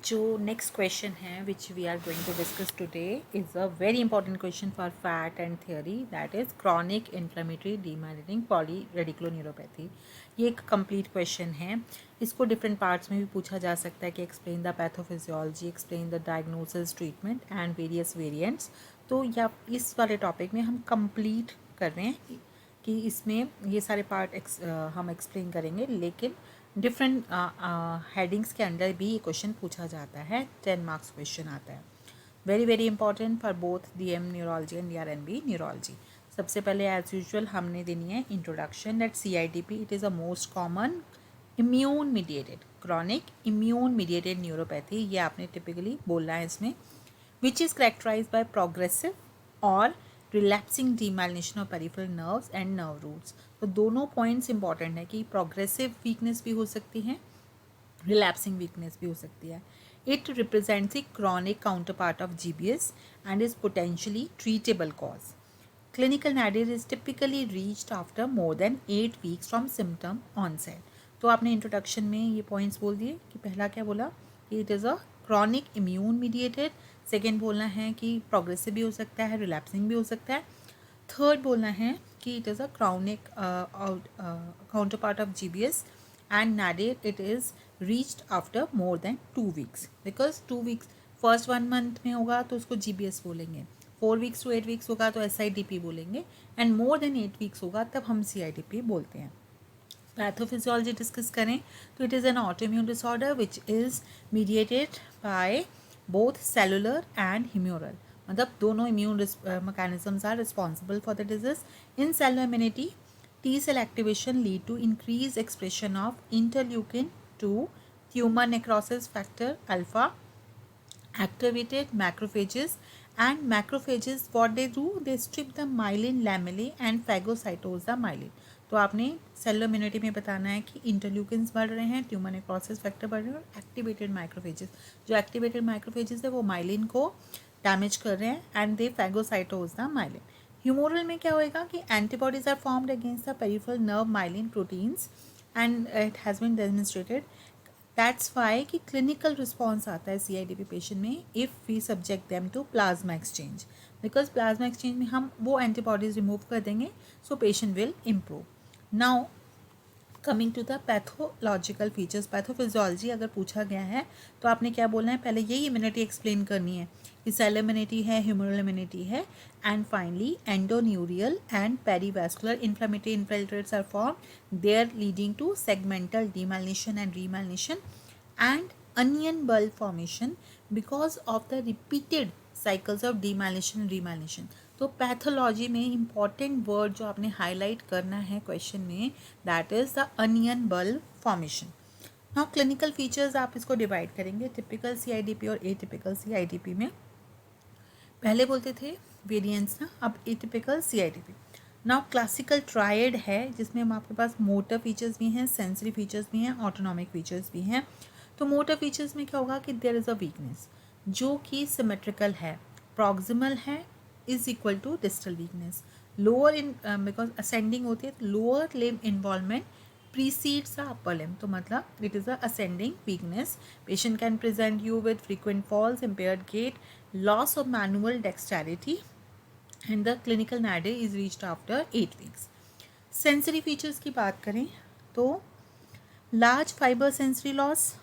जो next question है which we are going to discuss today is a very important question for fat and theory that is chronic inflammatory demyelinating polyradiculoneuropathy. ये एक complete question है। इसको different parts में भी पूछा जा सकता है कि explain the pathophysiology, explain the diagnosis, treatment and various variants. तो या इस वाले टॉपिक में हम कंप्लीट कर रहे हैं कि इसमें ये सारे पार्ट हम एक्सप्लेन करेंगे, लेकिन डिफरेंट हेडिंग्स के अंडर भी ये क्वेश्चन पूछा जाता है। 10 मार्क्स क्वेश्चन आता है। Very very important for both DM neurology and DrNB neurology. सबसे पहले एज यूजुअल हमने देनी है introduction that CIDP it is a most common immune mediated chronic immune mediated neuropathy. ये आपने टिपिकली बोलना है इसमें, which is characterize by progressive और relapsing demyelination of peripheral nerves and nerve roots. तो दोनों पॉइंट्स इंपॉर्टेंट है कि प्रोग्रेसिव वीकनेस भी हो सकती है, रिलैप्सिंग वीकनेस भी हो सकती है। It represents a chronic counter part of GBS and is potentially treatable cause. Clinical nadir is typically reached after more than 8 weeks from symptom onset। तो आपने इंट्रोडक्शन में ये पॉइंट्स बोल दिए कि पहला क्या बोला कि it is a chronic immune mediated, second बोलना है कि प्रोग्रेसिव भी हो सकता है, रिलैप्सिंग भी हो सकता है, थर्ड बोलना है कि it is a chronic counter part of GBS and nadir it is reached after more than 2 weeks, because 2 weeks first 1 month में होगा तो उसको जीबीएस बोलेंगे, 4 weeks to 8 weeks होगा तो SIDP बोलेंगे, एंड मोर देन 8 weeks होगा तब हम CIDP बोलते हैं। पैथोफिजियोलॉजी डिस्कस करें तो it is an autoimmune disorder which is mediated by both cellular and humoral, मतलब दोनों immune mechanisms are responsible for the disease. In cellular immunity T cell activation lead to increased expression of interleukin 2, tumor necrosis factor alpha, activated macrophages, and macrophages what they do, they strip the myelin lamellae and phagocytose the myelin। तो आपने cellular immunity में बताना है कि interleukins बढ़ रहे हैं, tumour necrosis factor बढ़ रहे हैं, और एक्टिवेटेड माइक्रोफेजेस, जो एक्टिवेटेड माइक्रोफेजेस है वो माइलिन को डैमेज कर रहे हैं and they phagocytose the myelin. Humoral में क्या होएगा कि antibodies are formed against the peripheral nerve myelin proteins and it has been demonstrated. That's why कि क्लिनिकल रिस्पॉन्स आता है CIDP पेशेंट में if we subject them to plasma exchange, because plasma exchange में हम वो एंटीबॉडीज रिमूव कर देंगे, so patient will improve. Now coming to the pathological features, pathophysiology अगर पूछा गया है तो आपने क्या बोलना है, पहले यही इम्यूनिटी एक्सप्लेन करनी है कि सेल इम्यूनिटी है, ह्यूमरल इम्यूनिटी है, and finally endoneurial and perivascular inflammatory infiltrates are form there leading to segmental demyelination and remyelination and onion bulb formation because of the repeated cycles of demyelination and remyelination। तो pathology में important word जो आपने highlight करना है question में, that is the onion bulb formation. Now clinical features आप इसको divide करेंगे टिपिकल CIDP और एटिपिकल CIDP में। पहले बोलते थे वेरिएंट्स ना, अब atypical CIDP। Now classical triad है जिसमें हम आपके पास मोटर फीचर्स भी हैं, सेंसरी फीचर्स भी हैं, ऑटोनॉमिक फीचर्स भी हैं। तो मोटर फीचर्स में क्या होगा कि देयर इज़ अ वीकनेस जो कि सिमेट्रिकल है, प्रॉक्सिमल है is equal to distal weakness, lower in because ascending होती है, lower limb involvement precedes the upper limb, तो मतलब it is a ascending weakness। Patient can present you with frequent falls, impaired gait, loss of manual dexterity, and the clinical nadir is reached after 8 weeks। Sensory features की बात करें तो large fibre sensory loss,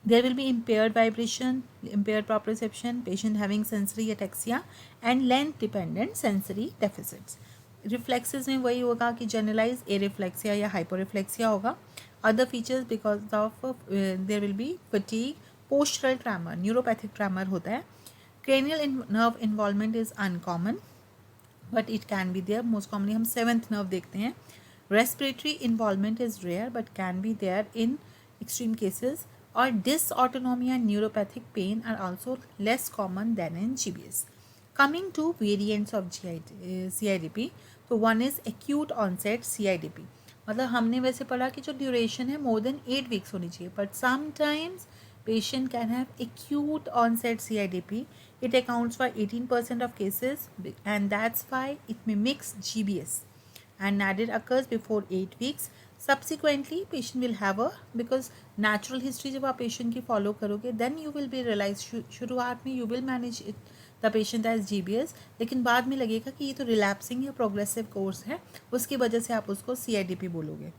there will be impaired vibration, impaired proprioception, patient having sensory ataxia and length dependent sensory deficits। Reflexes में वही होगा कि generalize areflexia या hyporeflexia होगा। Other features because of there will be fatigue, postural tremor, neuropathic tremor होता है। Cranial nerve involvement is uncommon but it can be there, most commonly हम seventh nerve देखते हैं। Respiratory involvement is rare but can be there in extreme cases, और dysautonomia and neuropathic pain are also less common than in GBS। Coming to variants of CIDP, तो one is acute onset CIDP, मतलब हमने वैसे पढ़ा कि जो duration है more than 8 weeks होनी चाहिए, but sometimes patient can have acute onset CIDP। It accounts for 18% of cases and that's why it mimics GBS and nadir occurs before 8 weeks। Subsequently patient will have a, because natural history जब आप patient की follow करोगे then you will be realise, शुरुआत में you will manage the patient as GBS, लेकिन बाद में लगेगा कि ये तो रिलैप्सिंग या प्रोग्रेसिव कोर्स है, उसकी वजह से आप उसको CIDP बोलोगे.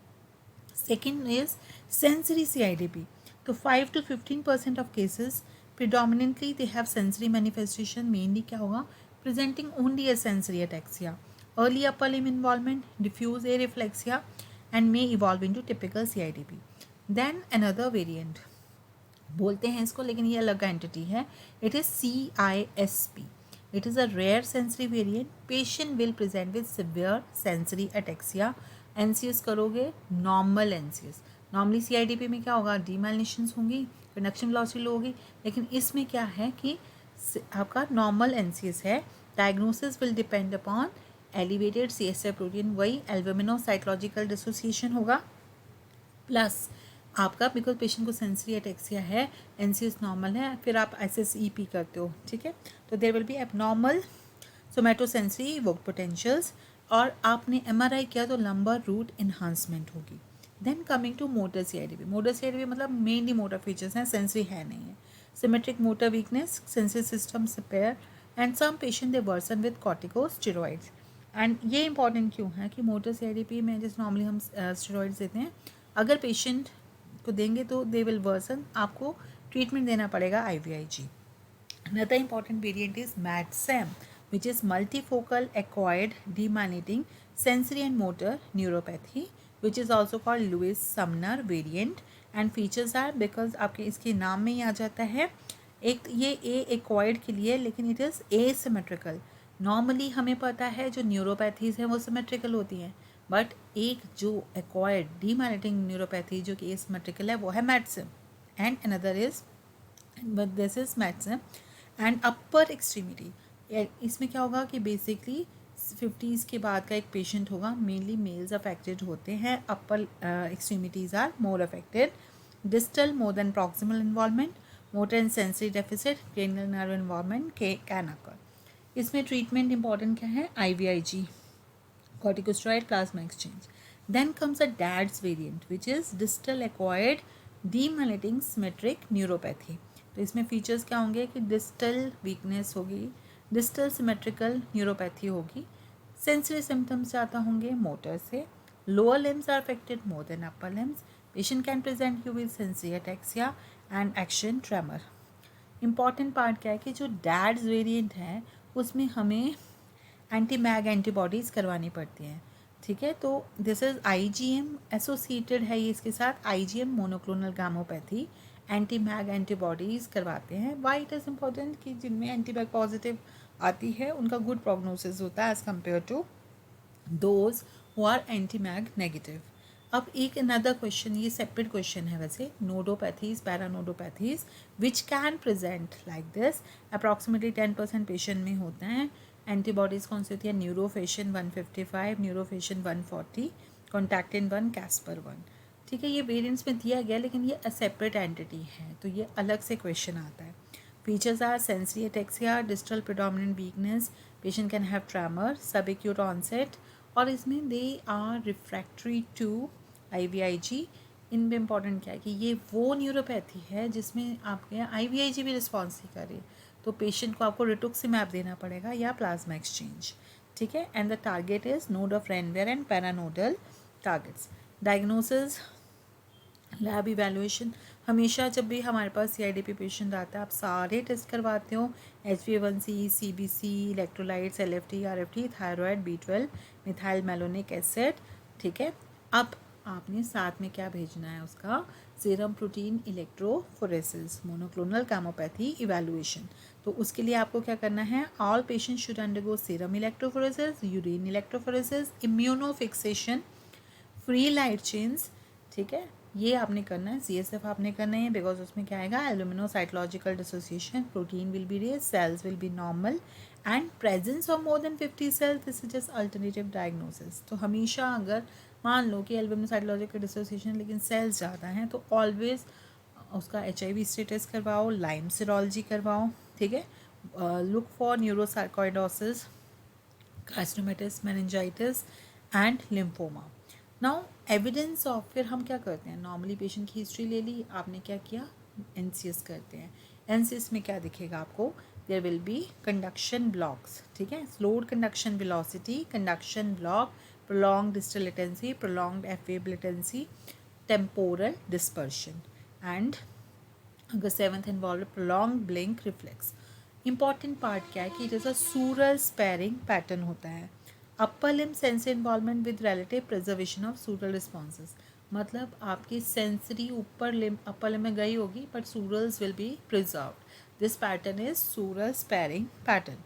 Second is sensory CIDP. तो 5 to 15% of cases predominantly they have sensory manifestation. Mainly क्या होगा, presenting only as sensory ataxia, early upper limb involvement, diffuse areflexia, and may evolve into typical CIDP. Then another variant बोलते हैं इसको, लेकिन ये अलग entity है. It is CISP. It is a rare sensory variant. Patient will present with severe sensory ataxia. NCS करोगे normal NCS. Normally CIDP में क्या होगा, डीमाइलिनेशंस होंगी, कंडक्शन वेलोसिटी लो होगी, लेकिन इसमें क्या है कि आपका नॉर्मल NCS है. Diagnosis will depend upon elevated CSF protein, वही एल्बुमिनो साइटोलॉजिकल डिसोसिएशन होगा, प्लस आपका बिकॉज पेशेंट को सेंसरी अटेक्सिया है, NCS नॉर्मल है, फिर आप SSEP करते हो, ठीक है, तो there will be abnormal somatosensory evoked potentials, और आपने MRI किया तो लंबर रूट इन्हांसमेंट होगी. Then coming to motor CIDP. Motor CIDP मतलब मेनली मोटर फीचर्स हैं, सेंसरी है नहीं है. Symmetric motor weakness, sensory system repair, and some patient they worsen with corticosteroids. And ये इंपॉर्टेंट क्यों है कि मोटर CIDP में जैसे नॉर्मली हम स्टेरॉइड्स देते हैं, अगर पेशेंट को देंगे तो दे विल वर्सन, आपको ट्रीटमेंट देना पड़ेगा IVIG. Another important variant is MADSAM, which is multifocal acquired demyelinating sensory and motor neuropathy, which is also called Lewis-Sumner variant. And features are, because आपके इसके नाम में ही आ जाता है, एक ये acquired के लिए, लेकिन it is asymmetrical. नॉर्मली हमें पता है जो न्यूरोपैथीज़ हैं वो सिमेट्रिकल होती हैं, बट एक जो एक्वायर्ड डीमाइलिनेटिंग न्यूरोपैथी जो कि एसिमेट्रिकल है वो है MADSAM, and another is, but this is MADSAM. And upper extremity, इसमें क्या होगा कि बेसिकली 50s के बाद का एक पेशेंट होगा, मेनली मेल्स अफेक्टेड होते हैं, upper extremities are more affected. Distal more than proximal involvement, motor and sensory deficit, cranial nerve involvement can occur. इसमें ट्रीटमेंट इंपॉर्टेंट क्या है, IVIG, corticosteroid plasma exchange. Then comes a DADS variant, which is distal acquired demyelinating symmetric neuropathy. तो इसमें features क्या होंगे कि distal weakness होगी, distal symmetrical neuropathy होगी, सेंसरी सिम्टम्स ज़्यादा होंगे मोटर से, lower limbs are affected more than upper limbs, patient can present you with sensory ataxia and action tremor. Important part क्या है कि जो डैड्स वेरिएंट है उसमें हमें एंटी-मैग एंटीबॉडीज़ करवानी पड़ती हैं, ठीक है. तो दिस इज़ IgM एसोसिएटेड है ये इसके साथ, IgM मोनोक्लोनल गामोपैथी, एंटी-मैग एंटीबॉडीज़ करवाते हैं. वाई इट इज़ इम्पॉर्टेंट कि जिनमें एंटी-मैग पॉजिटिव आती है उनका गुड प्रोग्नोसिस होता है as compare to those who are anti-MAG negative. अब एक अनदर क्वेश्चन, ये सेपरेट क्वेश्चन है वैसे, nodopathies, paranodopathies which can present like this, approximately 10% patient में होते हैं. एंटीबॉडीज़ कौन सी होती है, न्यूरोफेशन 155, न्यूरोफेशन 140, कॉन्टैक्टिन 1, कैस्पर 1, ठीक है. ये वेरिएंट्स में दिया गया लेकिन ये सेपरेट एंटिटी है, तो ये अलग से क्वेश्चन आता है. Features are sensory ataxia, distal predominant weakness, patient can have tremor, sub acute onset, और इसमें they are refractory to IVIG. इनमें इंपॉर्टेंट क्या है कि ये वो न्यूरोपैथी है जिसमें आपके IVIG भी रिस्पॉन्स नहीं कर रही, तो पेशेंट को आपको रिटुक्सिमैब देना पड़ेगा या प्लाज्मा एक्सचेंज, ठीक है. And the target is node of Ranvier and paranodal targets. Diagnosis, lab evaluation, हमेशा जब भी हमारे पास CIDP पेशेंट आता है आप सारे टेस्ट करवाते हो, HbA1c, CBC, electrolytes, LFT, RFT, thyroid, B12, methyl malonic acid, ठीक है. अब आपने साथ में क्या भेजना है, उसका serum protein electrophoresis, monoclonal gammopathy evaluation. तो उसके लिए आपको क्या करना है, all patient should undergo serum electrophoresis, urine electrophoresis, immunofixation, free light chains, ठीक है. ये आपने करना है, CSF आपने करना है, बिकॉज उसमें क्या आएगा, albumino cytological dissociation, protein will be raise, cells will be normal, and presence of more than 50 cells, this is just alternative diagnosis. तो हमेशा अगर मान लो कि एल्यूमिनो साइटोलॉजिकल डिसोसिएशन लेकिन सेल्स ज़्यादा हैं तो ऑलवेज उसका HIV स्टेटस करवाओ, लाइम सीरोलॉजी करवाओ, ठीक है. Look for neurosarcoidosis, carcinomatous, meningitis and lymphoma. Now evidence of, फिर हम क्या करते हैं, नॉर्मली पेशेंट की हिस्ट्री ले ली, आपने क्या किया, एनसीएस करते हैं। एनसीएस में क्या दिखेगा आपको, there will be conduction blocks, ठीक है, slowed conduction velocity, conduction block, prolong distal latency, prolonged F wave latency, temporal dispersion, and अगर seventh involve prolong blink reflex. Important part क्या है कि it is a sural sparing pattern होता है। Upper limb sensory involvement with relative preservation of sural responses, मतलब आपकी sensory ऊपर लिम अपर लिम में गई होगी but surals will be preserved. This pattern is sural sparing pattern.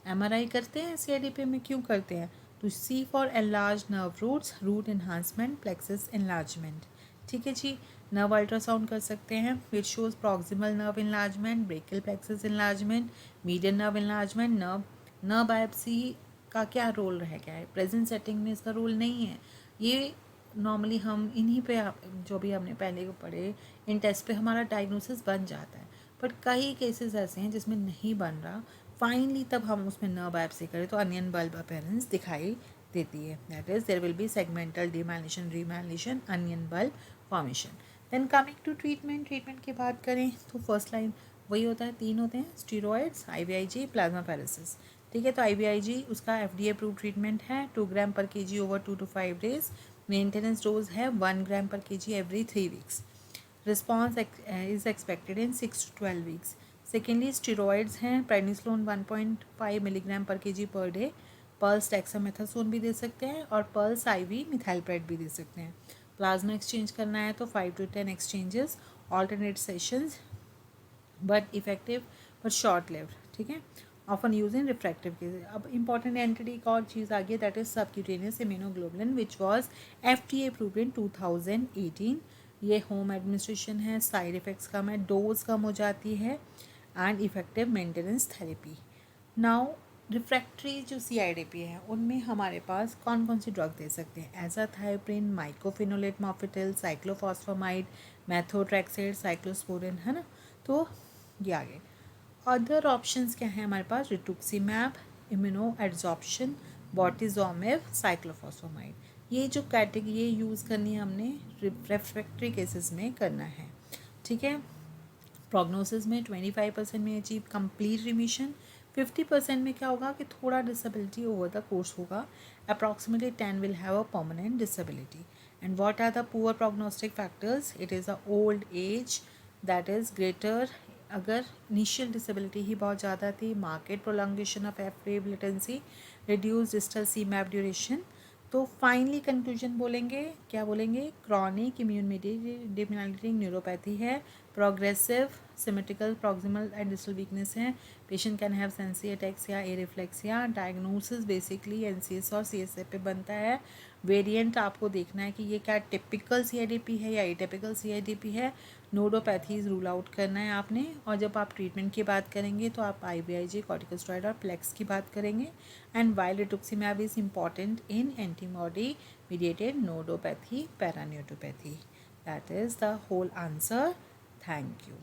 MRI करते हैं सीआईडीपी में, क्यों करते हैं, to see for enlarge nerve roots, root enhancement, plexus enlargement, ठीक है जी। नर्व अल्ट्रासाउंड कर सकते हैं which shows proximal nerve enlargement, brachial plexus enlargement, median nerve enlargement. Nerve biopsy का क्या रोल रह गया है, प्रेजेंट सेटिंग में इसका रोल नहीं है। ये नॉर्मली हम इन्हीं पे जो भी हमने पहले को पढ़े इन टेस्ट पे हमारा डायग्नोसिस बन जाता है, बट कई केसेस ऐसे हैं जिसमें नहीं बन रहा, फाइनली तब हम उसमें नर्व बायोप्सी करें तो अनियन बल्ब अपीयरेंस दिखाई देती है, that is there will be segmental demyelination, remyelination, onion bulb formation. Then coming to treatment, treatment की बात करें तो फर्स्ट लाइन वही होता है, तीन होते हैं, स्टीरॉयड्स, IVIG, प्लाज्मा फेरेसिस, ठीक है। तो IVIG उसका FDA अप्रूव ट्रीटमेंट है, 2 ग्राम पर kg over 2 to 5 days, maintenance dose है 1 ग्राम पर kg every 3 weeks, response is expected in 6 to 12 weeks। Secondly steroids हैं, प्रेडनिसोलोन 1.5 मिलीग्राम पर kg per day, pulse dexamethasone भी दे सकते हैं और पल्स IV मिथाइलप्रेट भी दे सकते हैं। प्लाज्मा एक्सचेंज करना है तो 5 to 10 exchanges, alternate sessions, but effective but short lived, ठीक है, often use in refractive cases. अब इंपॉर्टेंट एंटिटी एक और चीज़ आ गई, that is subcutaneous immunoglobulin which was FDA approved in 2018। ये होम एडमिनिस्ट्रेशन है, साइड इफ़ेक्ट्स कम है, डोज कम हो जाती है, and effective maintenance therapy. Now refractory जो CIDP है उनमें हमारे पास कौन कौन सी ड्रग दे सकते हैं, एजाथायोप्रिन, माइकोफिनोलेट मॉर्फिटिल, साइक्लोफॉस्फामाइड, मेथोट्रेक्सेट, साइक्लोस्पोरिन, है ना। तो ये आगे अदर ऑप्शंस क्या हैं हमारे पास, रिटुक्सीमैब, इम्यूनो एड्जॉर्प्शन, बॉटिजोमिव, साइक्लोफॉस्फामाइड। ये जो कैटेगरी ये यूज़ करनी है हमने रिफ्रैक्टरी केसेस में करना है, ठीक है। प्रोग्नोसिस में 25% में अचीव कंप्लीट रिमिशन, 50% में क्या होगा कि थोड़ा डिसेबिलिटी ओवर द कोर्स होगा, approximately 10 will have a permanent disability. And what are the poor prognostic factors, it is a old age, that is greater, अगर इनिशियल डिसेबिलिटी ही बहुत ज़्यादा थी, marked prolongation of F wave latency, reduce distal CMAP duration. तो finally conclusion बोलेंगे, क्या बोलेंगे, chronic immune mediated demyelinating neuropathy है, progressive symmetrical proximal and distal weakness है, patient can have sensi ataxia, areflexia, diagnosis basically NCS और CSF पे बनता है। वेरिएंट आपको देखना है कि ये क्या टिपिकल CIDP है या एटिपिकल CIDP है, नोडोपैथीज रूल आउट करना है आपने। और जब आप ट्रीटमेंट की बात करेंगे तो आप IVIG, कॉर्टिकोस्टेरॉइड और प्लेक्स की बात करेंगे। And while rituximab is important in antibody mediated nodopathy, paraneopathy. That is the whole answer. Thank you.